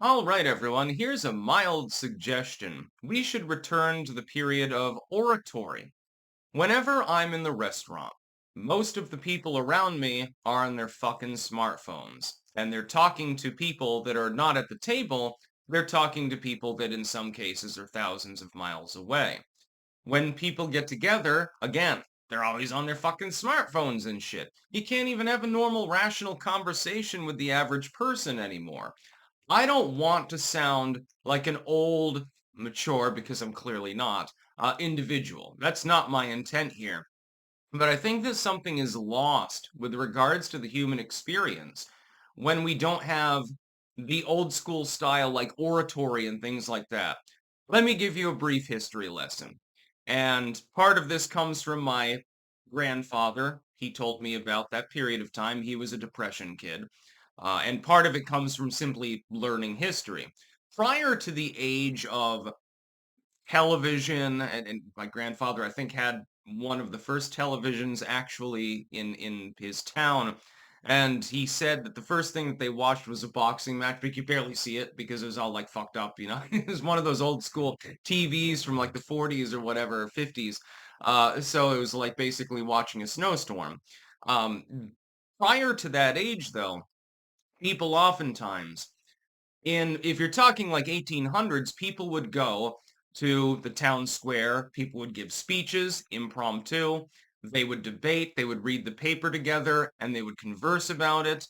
All right, everyone, here's a mild suggestion. We should return to the period of oratory. Whenever I'm in the restaurant, most of the people around me are on their fucking smartphones, and they're talking to people that are not at the table. They're talking to people that in some cases are thousands of miles away. When people get together, again, they're always on their fucking smartphones and shit. You can't even have a normal, rational conversation with the average person anymore. I don't want to sound like an old, mature, because I'm clearly not, individual. That's not my intent here. But I think that something is lost with regards to the human experience when we don't have the old school style like oratory and things like that. Let me give you a brief history lesson. And part of this comes from my grandfather. He told me about that period of time. He was a depression kid. And part of it comes from simply learning history. Prior to the age of television, and my grandfather, I think, had one of the first televisions actually in his town. And he said that the first thing that they watched was a boxing match, but you could barely see it because it was all like fucked up, you know? It was one of those old school TVs from like the 40s or whatever, 50s. So it was like basically watching a snowstorm. Prior to that age, though, people oftentimes if you're talking like 1800s, people would go to the town square, people would give speeches, impromptu, they would debate, they would read the paper together, and they would converse about it.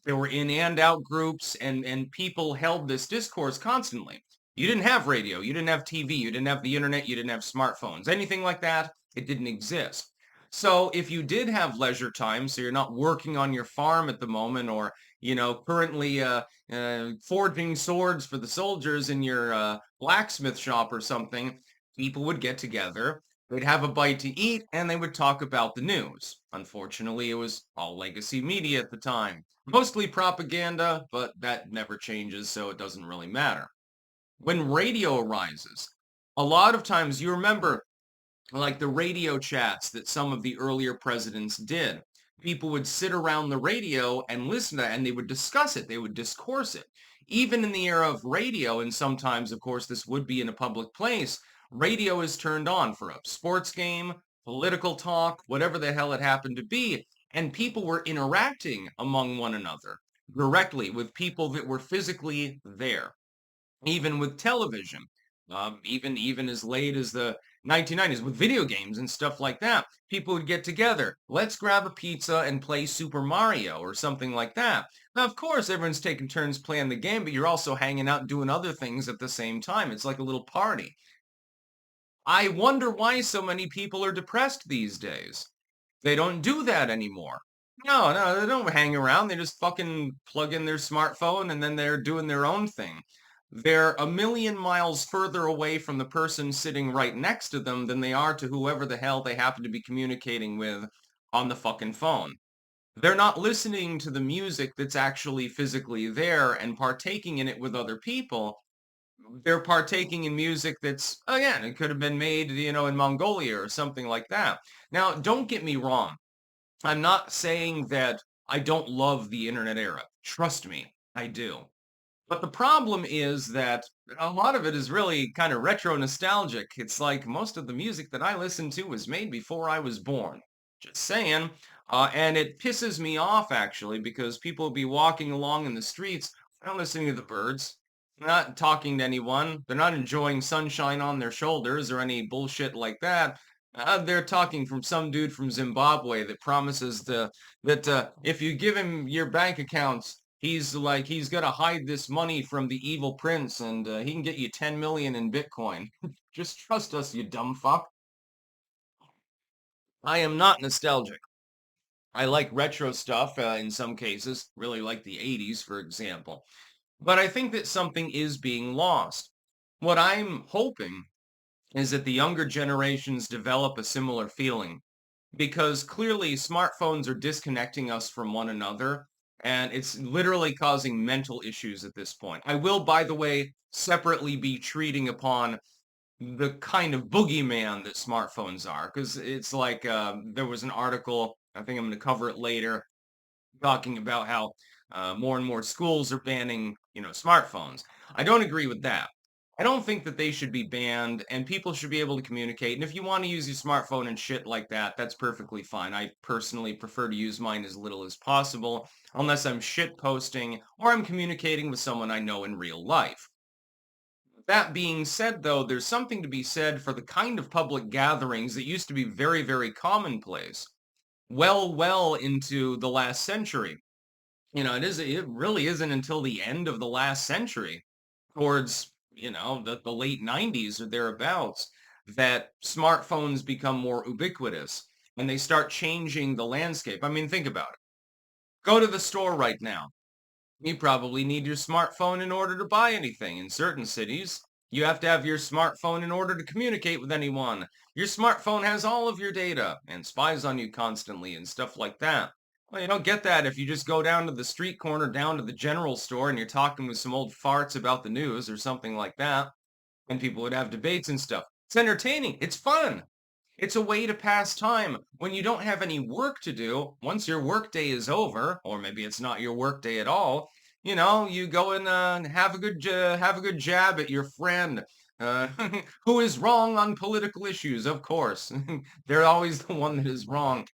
There were in and out groups, and people held this discourse constantly. You didn't have radio, you didn't have TV, you didn't have the internet, you didn't have smartphones, anything like that. It didn't exist. So if you did have leisure time, so you're not working on your farm at the moment, or currently forging swords for the soldiers in your blacksmith shop or something, people would get together, they'd have a bite to eat, and they would talk about the news. Unfortunately, it was all legacy media at the time. Mostly propaganda, but that never changes, so it doesn't really matter. When radio arises, a lot of times you remember like the radio chats that some of the earlier presidents did. People would sit around the radio and listen to it, and they would discuss it, they would discourse it. Even in the era of radio, and sometimes, of course, this would be in a public place, radio is turned on for a sports game, political talk, whatever the hell it happened to be, and people were interacting among one another directly with people that were physically there. Even with television, even as late as the 1990s with video games and stuff like that. People would get together. Let's grab a pizza and play Super Mario or something like that. Now, of course, everyone's taking turns playing the game, but you're also hanging out and doing other things at the same time. It's like a little party. I wonder why so many people are depressed these days. They don't do that anymore. No, no, they don't hang around. They just fucking plug in their smartphone and then they're doing their own thing. They're a million miles further away from the person sitting right next to them than they are to whoever the hell they happen to be communicating with on the fucking phone. They're not listening to the music that's actually physically there and partaking in it with other people. They're partaking in music that's, again, it could have been made, in Mongolia or something like that. Now, don't get me wrong. I'm not saying that I don't love the internet era. Trust me, I do. But the problem is that a lot of it is really kind of retro nostalgic. It's like most of the music that I listen to was made before I was born. Just saying. And it pisses me off actually because people will be walking along in the streets, they're not listening to the birds. They're not talking to anyone. They're not enjoying sunshine on their shoulders or any bullshit like that. They're talking from some dude from Zimbabwe that promises that if you give him your bank accounts, he's gonna hide this money from the evil prince, and he can get you 10 million in Bitcoin. Just trust us, you dumb fuck. I am not nostalgic. I like retro stuff in some cases, really like the 80s, for example. But I think that something is being lost. What I'm hoping is that the younger generations develop a similar feeling because clearly smartphones are disconnecting us from one another and it's literally causing mental issues at this point. I will, by the way, separately be treating upon the kind of boogeyman that smartphones are because it's like there was an article, I think I'm going to cover it later, talking about how more and more schools are banning, smartphones. I don't agree with that. I don't think that they should be banned and people should be able to communicate. And if you want to use your smartphone and shit like that, that's perfectly fine. I personally prefer to use mine as little as possible, unless I'm shit posting or I'm communicating with someone I know in real life. That being said, though, there's something to be said for the kind of public gatherings that used to be very, very commonplace. Well into the last century. It really isn't until the end of the last century, towards, the late 90s or thereabouts, that smartphones become more ubiquitous and they start changing the landscape. I mean, think about it. Go to the store right now. You probably need your smartphone in order to buy anything. In certain cities, you have to have your smartphone in order to communicate with anyone. Your smartphone has all of your data and spies on you constantly and stuff like that. Well, you don't get that if you just go down to the street corner, down to the general store, and you're talking with some old farts about the news or something like that, and people would have debates and stuff. It's entertaining. It's fun. It's a way to pass time when you don't have any work to do. Once your work day is over, or maybe it's not your work day at all, you go and have a good jab at your friend, uh, who is wrong on political issues. Of course, they're always the one that is wrong.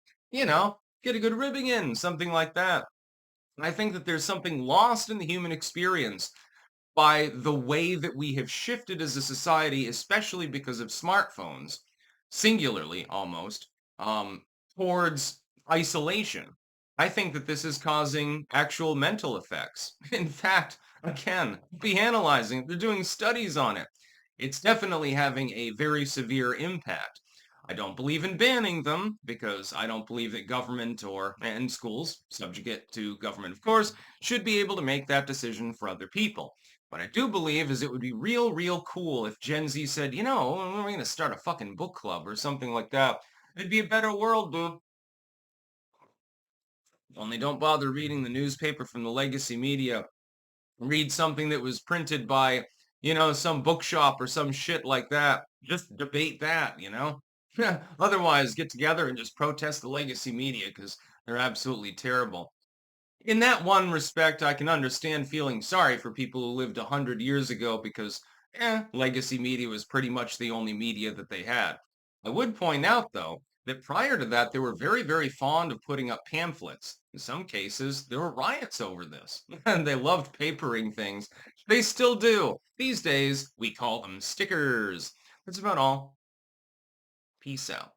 Get a good ribbing in, something like that. I think that there's something lost in the human experience by the way that we have shifted as a society, especially because of smartphones, singularly almost, towards isolation. I think that this is causing actual mental effects. In fact, again, be analyzing, they're doing studies on it. It's definitely having a very severe impact. I don't believe in banning them because I don't believe that government and schools, subjugate to government, of course, should be able to make that decision for other people. What I do believe is it would be real, real cool if Gen Z said, we're going to start a fucking book club or something like that. It'd be a better world, dude. Only don't bother reading the newspaper from the legacy media. Read something that was printed by, some bookshop or some shit like that. Just debate that. Otherwise, get together and just protest the legacy media because they're absolutely terrible. In that one respect, I can understand feeling sorry for people who lived 100 years ago because, legacy media was pretty much the only media that they had. I would point out, though, that prior to that, they were very, very fond of putting up pamphlets. In some cases, there were riots over this, and they loved papering things. They still do. These days, we call them stickers. That's about all. Peace out.